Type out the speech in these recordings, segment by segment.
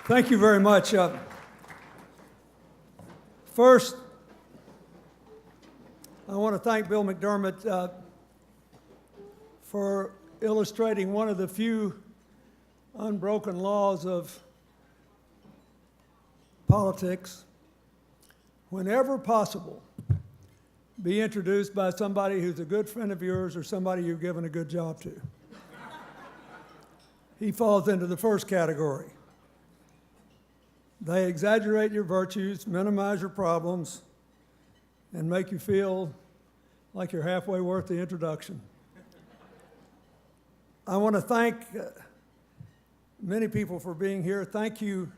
Thank you very much. First, I want to thank Bill McDermott for illustrating one of the few unbroken laws of politics. Whenever possible, be introduced by somebody who's a good friend of yours or somebody you've given a good job to. He falls into the first category. They exaggerate your virtues, minimize your problems, and make you feel like you're halfway worth the introduction. I want to thank many people for being here. Thank you,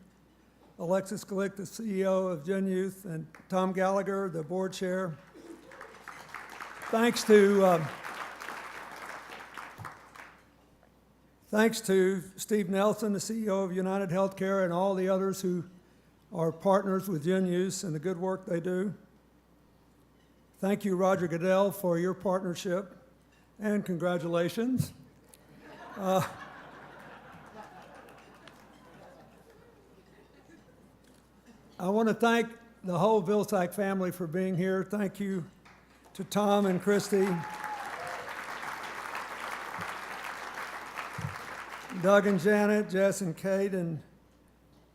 Alexis Glick, the CEO of GENYOUth, and Tom Gallagher, the board chair. Thanks to Steve Nelson, the CEO of United Healthcare, and all the others who are partners with GENYOUth and the good work they do. Thank you, Roger Goodell, for your partnership, and congratulations. I want to thank the whole Vilsack family for being here. Thank you to Tom and Christy, Doug and Janet, Jess and Kate, and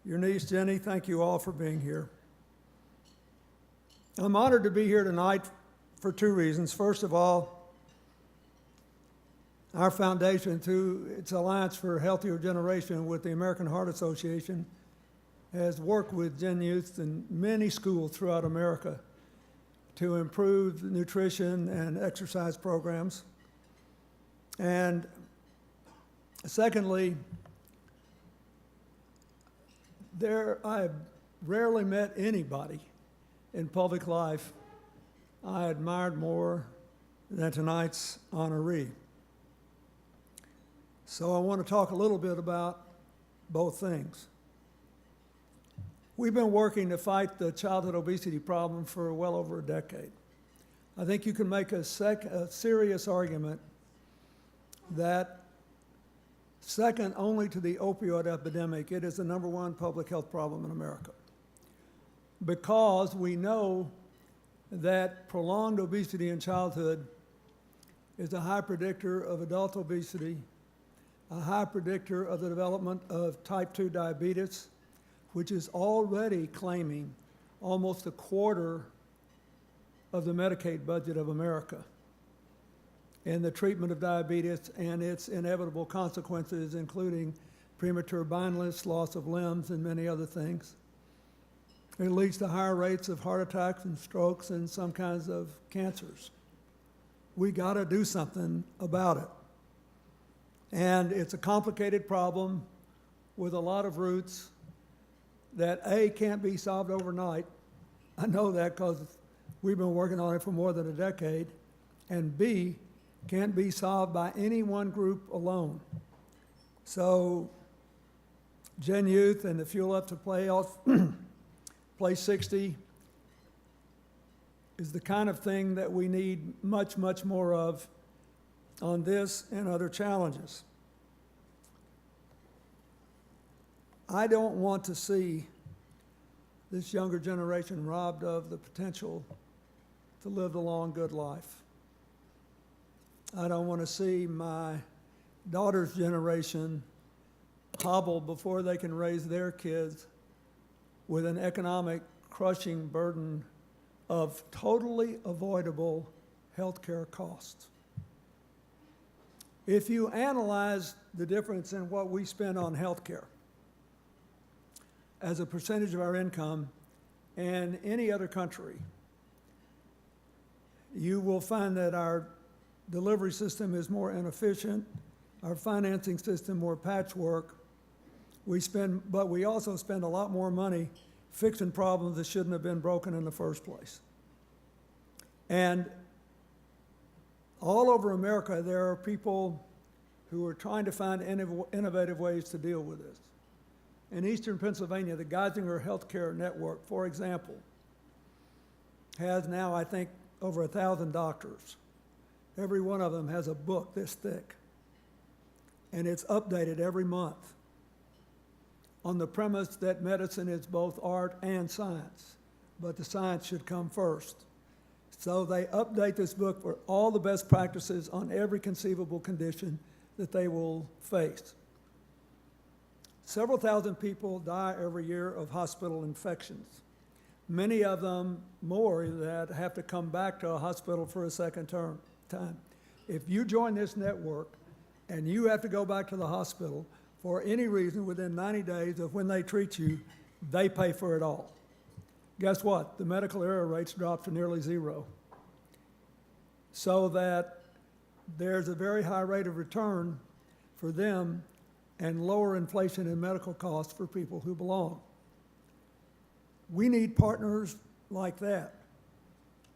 your niece Jenny. Thank you all for being here. I'm honored to be here tonight for two reasons. First of all, our foundation, through its Alliance for a Healthier Generation with the American Heart Association, has worked with GENYOUth in many schools throughout America to improve nutrition and exercise programs. And secondly, I've rarely met anybody in public life I admired more than tonight's honoree. So I want to talk a little bit about both things. We've been working to fight the childhood obesity problem for well over a decade. I think you can make a serious argument that second only to the opioid epidemic, it is the #1 public health problem in America. Because we know that prolonged obesity in childhood is a high predictor of adult obesity, a high predictor of the development of type 2 diabetes, which is already claiming almost a quarter of the Medicaid budget of America in the treatment of diabetes and its inevitable consequences, including premature blindness, loss of limbs, and many other things. It leads to higher rates of heart attacks and strokes and some kinds of cancers. We got to do something about it. And it's a complicated problem with a lot of roots that A, can't be solved overnight. I know that because we've been working on it for more than a decade. And B, can't be solved by any one group alone. So GENYOUth and the Fuel Up to Play 60 is the kind of thing that we need much, much more of on this and other challenges. I don't want to see this younger generation robbed of the potential to live a long, good life. I don't want to see my daughter's generation hobble before they can raise their kids with an economic crushing burden of totally avoidable healthcare costs. If you analyze the difference in what we spend on healthcare as a percentage of our income and any other country, you will find that our delivery system is more inefficient, our financing system more patchwork. But we also spend a lot more money fixing problems that shouldn't have been broken in the first place. And all over America, there are people who are trying to find innovative ways to deal with this. In eastern Pennsylvania, the Geisinger Healthcare Network, for example, has now, I think, over 1,000 doctors. Every one of them has a book this thick, and it's updated every month. on the premise that medicine is both art and science, but the science should come first. So they update this book for all the best practices on every conceivable condition that they will face. Several thousand people die every year of hospital infections. Many of them more that have to come back to a hospital for a second time. If you join this network and you have to go back to the hospital for any reason within 90 days of when they treat you, they pay for it all. Guess what? The medical error rates drop to nearly zero. So that there's a very high rate of return for them and lower inflation in medical costs for people who belong. We need partners like that.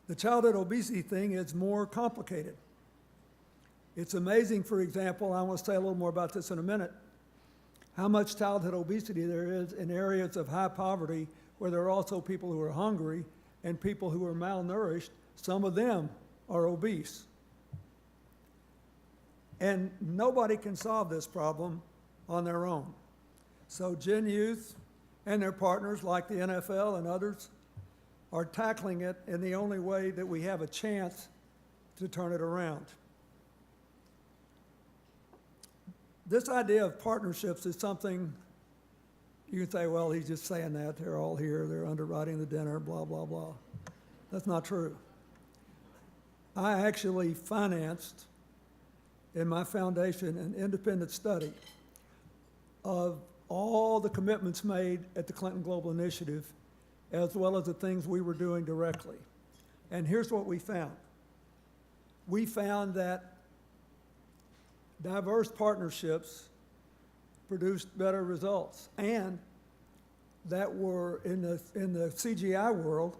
The childhood obesity thing is more complicated. It's amazing, for example, I want to say a little more about this in a minute, how much childhood obesity there is in areas of high poverty where there are also people who are hungry and people who are malnourished. Some of them are obese. And nobody can solve this problem on their own. So GENYOUth and their partners like the NFL and others are tackling it in the only way that we have a chance to turn it around. This idea of partnerships is something you can say, well, he's just saying that. They're all here. They're underwriting the dinner, blah, blah, blah. That's not true. I actually financed in my foundation an independent study of all the commitments made at the Clinton Global Initiative, as well as the things we were doing directly. And here's what we found. We found that diverse partnerships produced better results, and that were in the CGI world,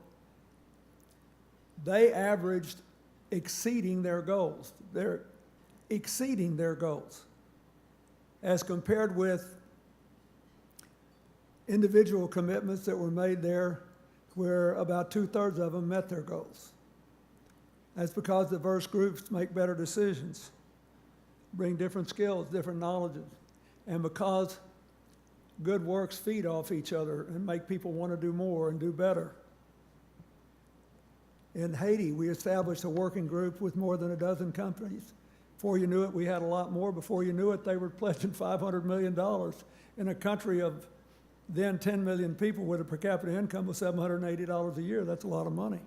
they averaged exceeding their goals. They're exceeding their goals as compared with individual commitments that were made there where about 2/3 of them met their goals. That's because diverse groups make better decisions, bring different skills, different knowledges, and because good works feed off each other and make people want to do more and do better. In Haiti, we established a working group with more than a dozen companies. Before you knew it, we had a lot more. Before you knew it, they were pledging $500 million in a country of then 10 million people with a per capita income of $780 a year. That's a lot of money.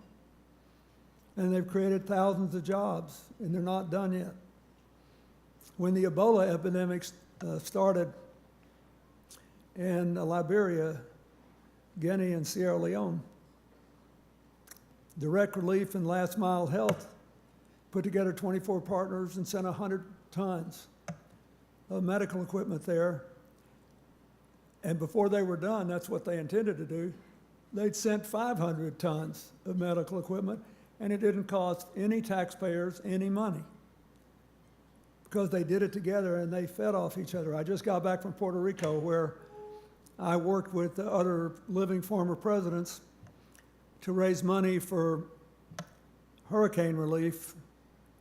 And they've created thousands of jobs, and they're not done yet. When the Ebola epidemic started in Liberia, Guinea, and Sierra Leone, Direct Relief and Last Mile Health put together 24 partners and sent 100 tons of medical equipment there. And before they were done, that's what they intended to do, they'd sent 500 tons of medical equipment, and it didn't cost any taxpayers any money because they did it together and they fed off each other. I just got back from Puerto Rico where I worked with the other living former presidents to raise money for hurricane relief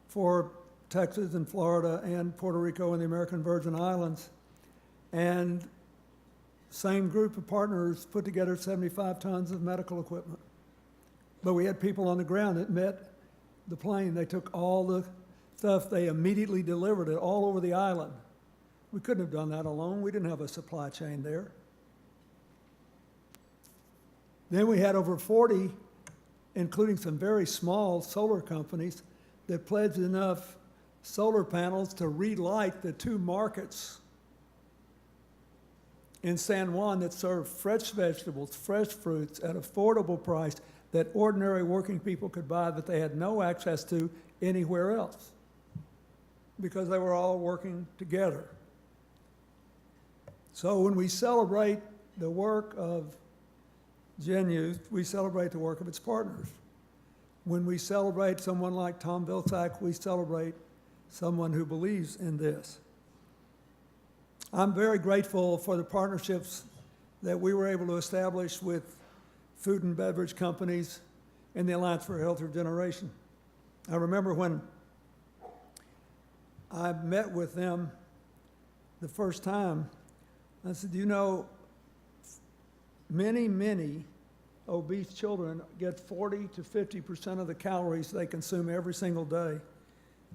for Texas and Florida and Puerto Rico and the American Virgin Islands. And same group of partners put together 75 tons of medical equipment. But we had people on the ground that met the plane. They took all the stuff, they immediately delivered it all over the island. We couldn't have done that alone. We didn't have a supply chain there. Then we had over 40, including some very small solar companies, that pledged enough solar panels to relight the 2 markets in San Juan that serve fresh vegetables, fresh fruits at affordable price that ordinary working people could buy that they had no access to anywhere else because they were all working together. So when we celebrate the work of GENYOUth, we celebrate the work of its partners. When we celebrate someone like Tom Vilsack, we celebrate someone who believes in this. I'm very grateful for the partnerships that we were able to establish with food and beverage companies and the Alliance for a Healthier Generation. I remember when I met with them the first time, I said, you know, many obese children get 40 to 50% of the calories they consume every single day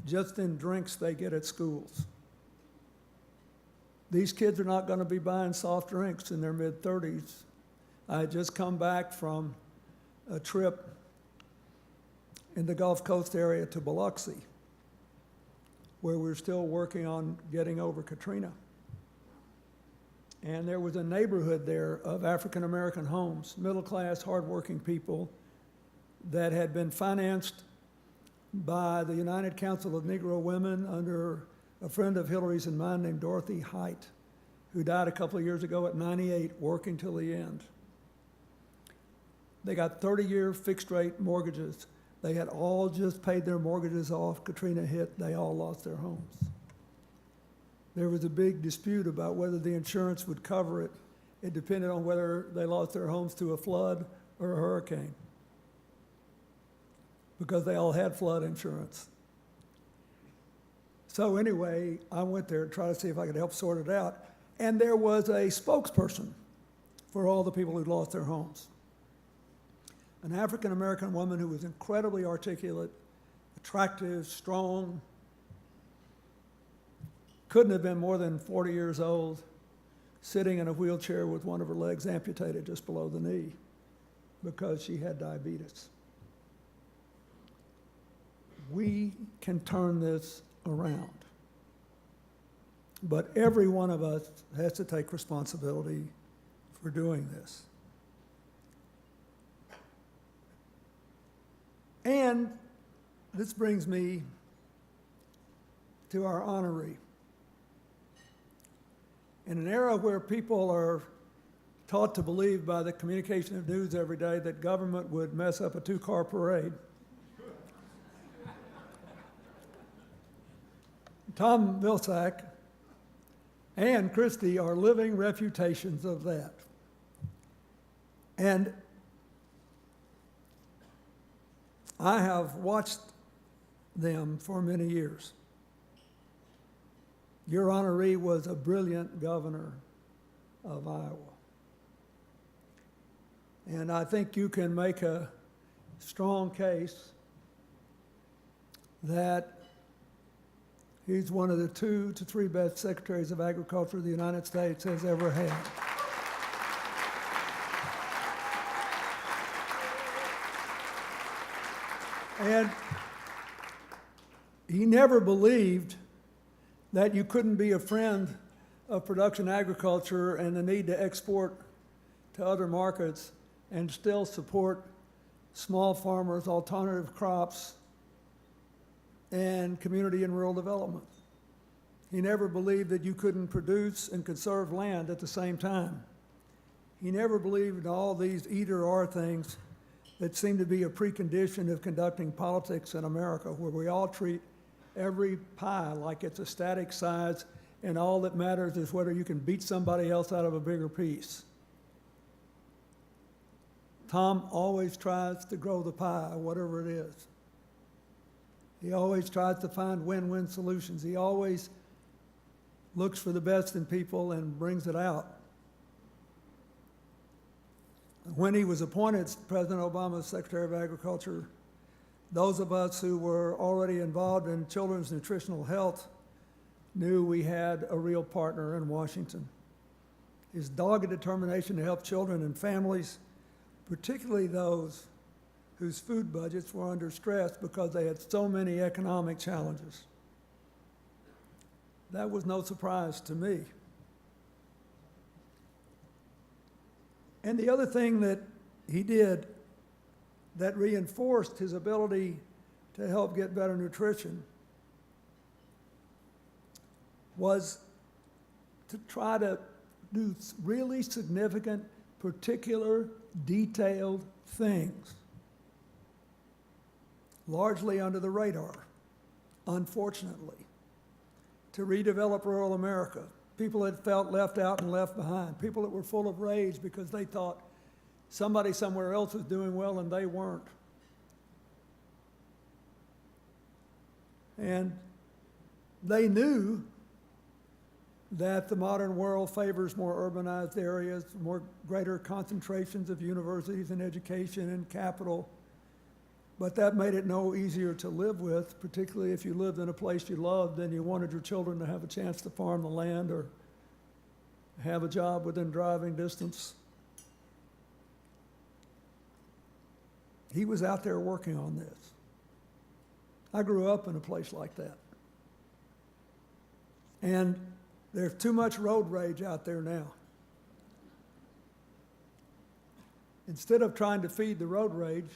just in drinks they get at schools. These kids are not going to be buying soft drinks in their mid-30s. I had just come back from a trip in the Gulf Coast area to Biloxi, where we're still working on getting over Katrina. And there was a neighborhood there of African-American homes, middle-class, hardworking people that had been financed by the United Council of Negro Women under a friend of Hillary's and mine named Dorothy Height, who died a couple of years ago at 98, working till the end. They got 30-year fixed-rate mortgages. They had all just paid their mortgages off. Katrina hit, they all lost their homes. There was a big dispute about whether the insurance would cover it. It depended on whether they lost their homes to a flood or a hurricane, because they all had flood insurance. So anyway, I went there to try to see if I could help sort it out. And there was a spokesperson for all the people who lost their homes. An African-American woman who was incredibly articulate, attractive, strong, couldn't have been more than 40 years old, sitting in a wheelchair with one of her legs amputated just below the knee because she had diabetes. We can turn this around. But every one of us has to take responsibility for doing this. And this brings me to our honoree. In an era where people are taught to believe by the communication of news every day that government would mess up a two-car parade, Tom Vilsack and Christy are living refutations of that. And I have watched them for many years. Your honoree was a brilliant governor of Iowa. And I think you can make a strong case that he's one of the 2 to 3 best secretaries of agriculture the United States has ever had. And he never believed that you couldn't be a friend of production agriculture and the need to export to other markets and still support small farmers, alternative crops, and community and rural development. He never believed that you couldn't produce and conserve land at the same time. He never believed in all these either-or things that seem to be a precondition of conducting politics in America, where we all treat every pie like it's a static size and all that matters is whether you can beat somebody else out of a bigger piece. Tom always tries to grow the pie, whatever it is. He always tries to find win-win solutions. He always looks for the best in people and brings it out. When he was appointed President Obama's Secretary of Agriculture, those of us who were already involved in children's nutritional health knew we had a real partner in Washington. His dogged determination to help children and families, particularly those whose food budgets were under stress because they had so many economic challenges. That was no surprise to me. And the other thing that he did that reinforced his ability to help get better nutrition was to try to do really significant, particular, detailed things, largely under the radar, unfortunately, to redevelop rural America. People that felt left out and left behind, people that were full of rage because they thought somebody somewhere else was doing well and they weren't. And they knew that the modern world favors more urbanized areas, greater concentrations of universities and education and capital. But that made it no easier to live with, particularly if you lived in a place you loved and you wanted your children to have a chance to farm the land or have a job within driving distance. He was out there working on this. I grew up in a place like that. And there's too much road rage out there now. Instead of trying to feed the road rage,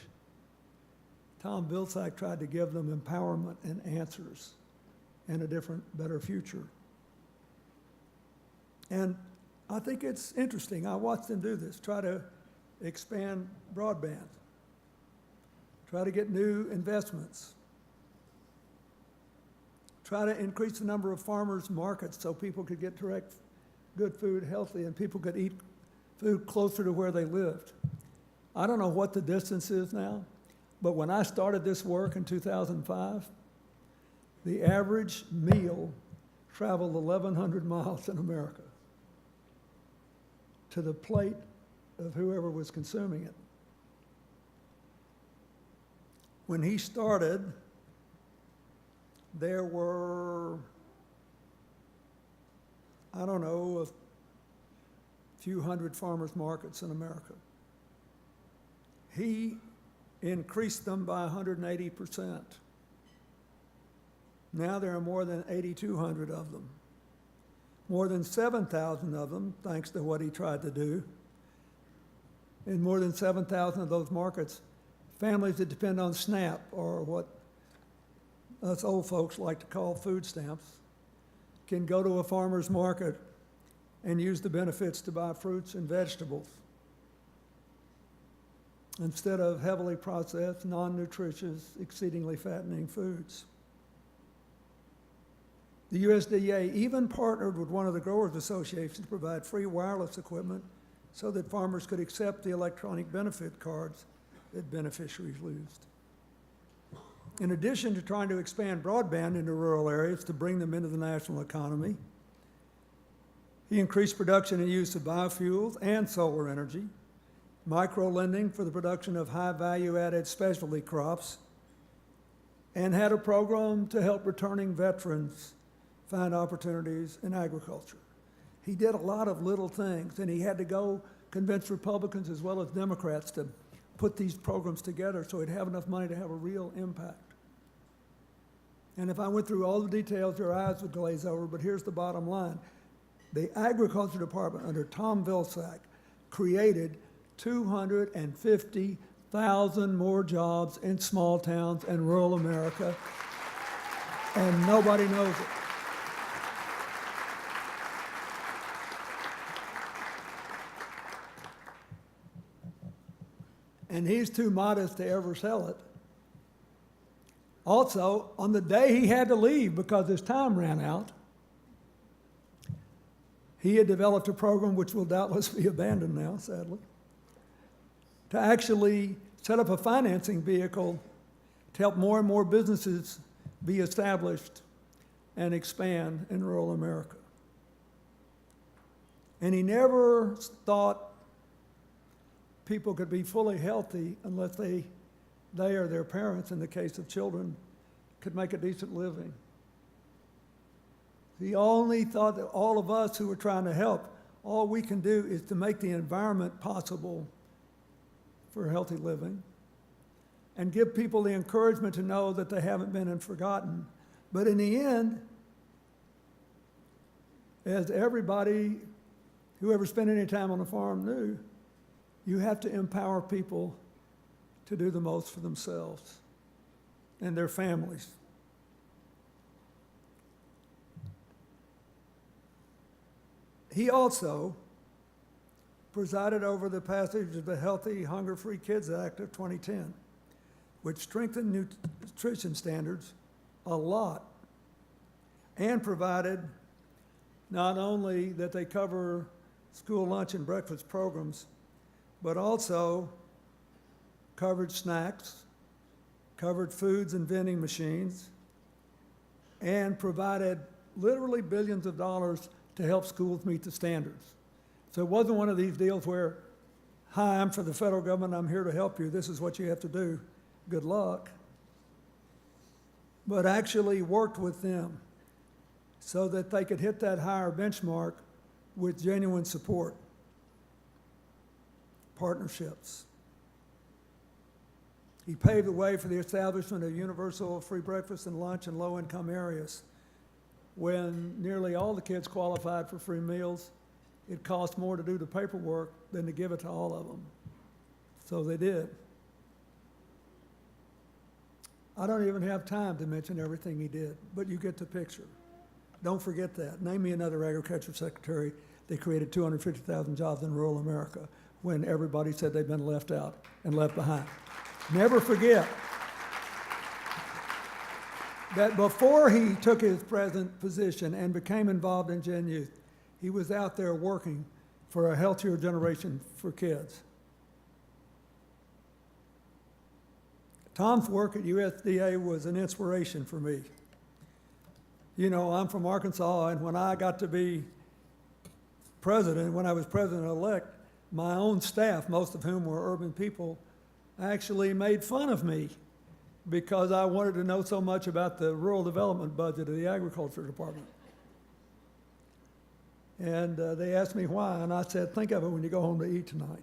Tom Vilsack tried to give them empowerment and answers and a different, better future. And I think it's interesting. I watched them do this, try to expand broadband, try to get new investments, try to increase the number of farmers markets so people could get direct, good food, healthy, and people could eat food closer to where they lived. I don't know what the distance is now, but when I started this work in 2005, the average meal traveled 1,100 miles in America to the plate of whoever was consuming it. When he started, there were, I don't know, a few hundred farmers markets in America. He increased them by 180%. Now there are more than 8,200 of them. More than 7,000 of them, thanks to what he tried to do. In more than 7,000 of those markets, families that depend on SNAP, or what us old folks like to call food stamps, can go to a farmer's market and use the benefits to buy fruits and vegetables instead of heavily processed, non-nutritious, exceedingly fattening foods. The USDA even partnered with one of the growers' associations to provide free wireless equipment so that farmers could accept the electronic benefit cards that beneficiaries used. In addition to trying to expand broadband into rural areas to bring them into the national economy, he increased production and use of biofuels and solar energy, micro-lending for the production of high value-added specialty crops, and had a program to help returning veterans find opportunities in agriculture. He did a lot of little things, and he had to go convince Republicans as well as Democrats to put these programs together so he'd have enough money to have a real impact. And if I went through all the details, your eyes would glaze over, but here's the bottom line. The Agriculture Department under Tom Vilsack created 250,000 more jobs in small towns and rural America, and nobody knows it. And he's too modest to ever sell it. Also, on the day he had to leave because his time ran out, he had developed a program which will doubtless be abandoned now, sadly, to actually set up a financing vehicle to help more and more businesses be established and expand in rural America. And he never thought people could be fully healthy unless they or their parents, in the case of children, could make a decent living. He only thought that all of us who were trying to help, all we can do is to make the environment possible for healthy living and give people the encouragement to know that they haven't been forgotten. But in the end, as everybody who ever spent any time on a farm knew, you have to empower people to do the most for themselves and their families. He also presided over the passage of the Healthy, Hunger-Free Kids Act of 2010, which strengthened nutrition standards a lot and provided not only that they cover school lunch and breakfast programs, but also covered snacks, covered foods and vending machines, and provided literally billions of dollars to help schools meet the standards. So it wasn't one of these deals where, hi, I'm for the federal government, I'm here to help you, this is what you have to do, good luck. But actually worked with them so that they could hit that higher benchmark with genuine support, partnerships. He paved the way for the establishment of universal free breakfast and lunch in low-income areas. When nearly all the kids qualified for free meals, it cost more to do the paperwork than to give it to all of them. So they did. I don't even have time to mention everything he did, but you get the picture. Don't forget that. Name me another agriculture secretary that created 250,000 jobs in rural America when everybody said they'd been left out and left behind. Never forget that before he took his present position and became involved in Gen Youth, he was out there working for a healthier generation for kids. Tom's work at USDA was an inspiration for me. You know, I'm from Arkansas, and when I got to be president, when I was president-elect, my own staff, most of whom were urban people, actually made fun of me because I wanted to know so much about the rural development budget of the agriculture department. And they asked me why, and I said, think of it when you go home to eat tonight.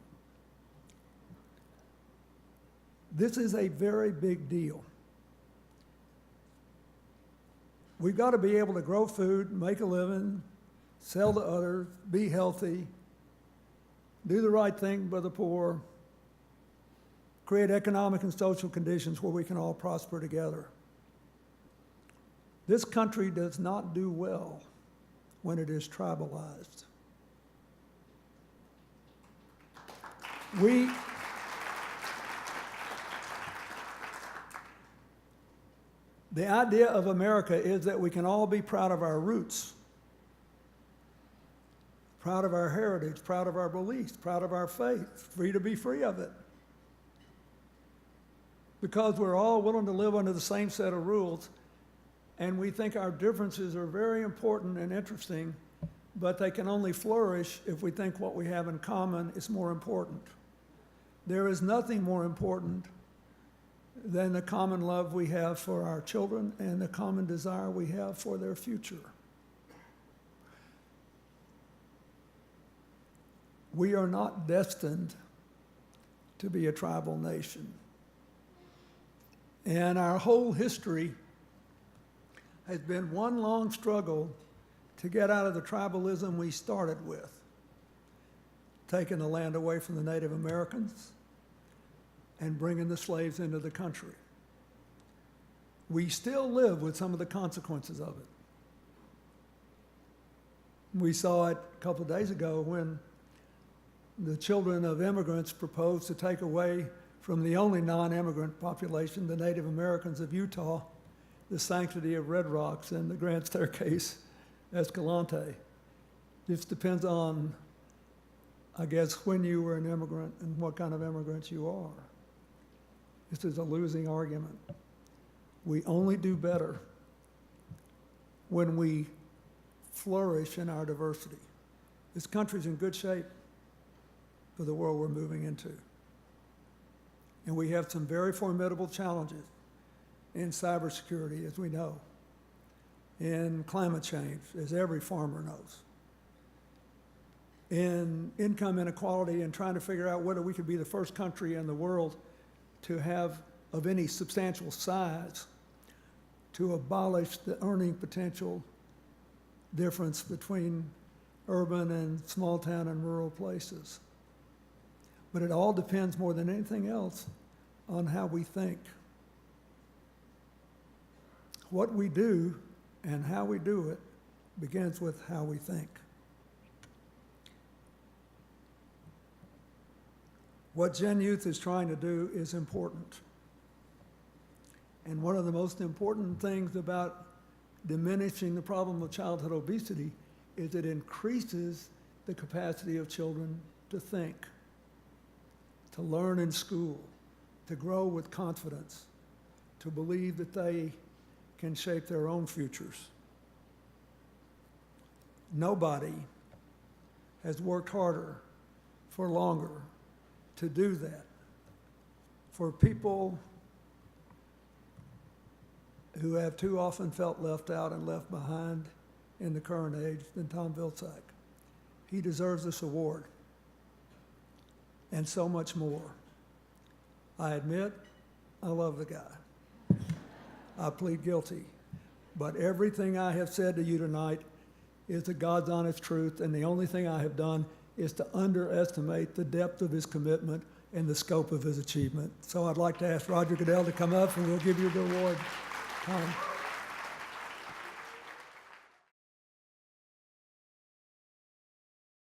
This is a very big deal. We've got to be able to grow food, make a living, sell to others, be healthy, do the right thing by the poor, create economic and social conditions where we can all prosper together. This country does not do well when it is tribalized. The idea of America is that we can all be proud of our roots, proud of our heritage, proud of our beliefs, proud of our faith, free to be free of it. Because we're all willing to live under the same set of rules, and we think our differences are very important and interesting, but they can only flourish if we think what we have in common is more important. There is nothing more important than the common love we have for our children and the common desire we have for their future. We are not destined to be a tribal nation. And our whole history has been one long struggle to get out of the tribalism we started with, taking the land away from the Native Americans and bringing the slaves into the country. We still live with some of the consequences of it. We saw it a couple of days ago when the children of immigrants proposed to take away from the only non-immigrant population, the Native Americans of Utah, the sanctity of Red Rocks and the Grand Staircase, Escalante. Just depends on, I guess, when you were an immigrant and what kind of immigrant you are. This is a losing argument. We only do better when we flourish in our diversity. This country's in good shape for the world we're moving into. And we have some very formidable challenges in cybersecurity, as we know, in climate change, as every farmer knows, in income inequality and trying to figure out whether we could be the first country in the world to have, of any substantial size, to abolish the earning potential difference between urban and small town and rural places. But it all depends more than anything else on how we think. What we do and how we do it begins with how we think. What Gen Youth is trying to do is important. And one of the most important things about diminishing the problem of childhood obesity is it increases the capacity of children to think, to learn in school, to grow with confidence, to believe that they can shape their own futures. Nobody has worked harder for longer to do that. For people who have too often felt left out and left behind in the current age than Tom Vilsack. He deserves this award and so much more. I admit, I love the guy. I plead guilty. But everything I have said to you tonight is the God's honest truth, and the only thing I have done is to underestimate the depth of his commitment and the scope of his achievement. So I'd like to ask Roger Goodell to come up, and we'll give you the award. Tom.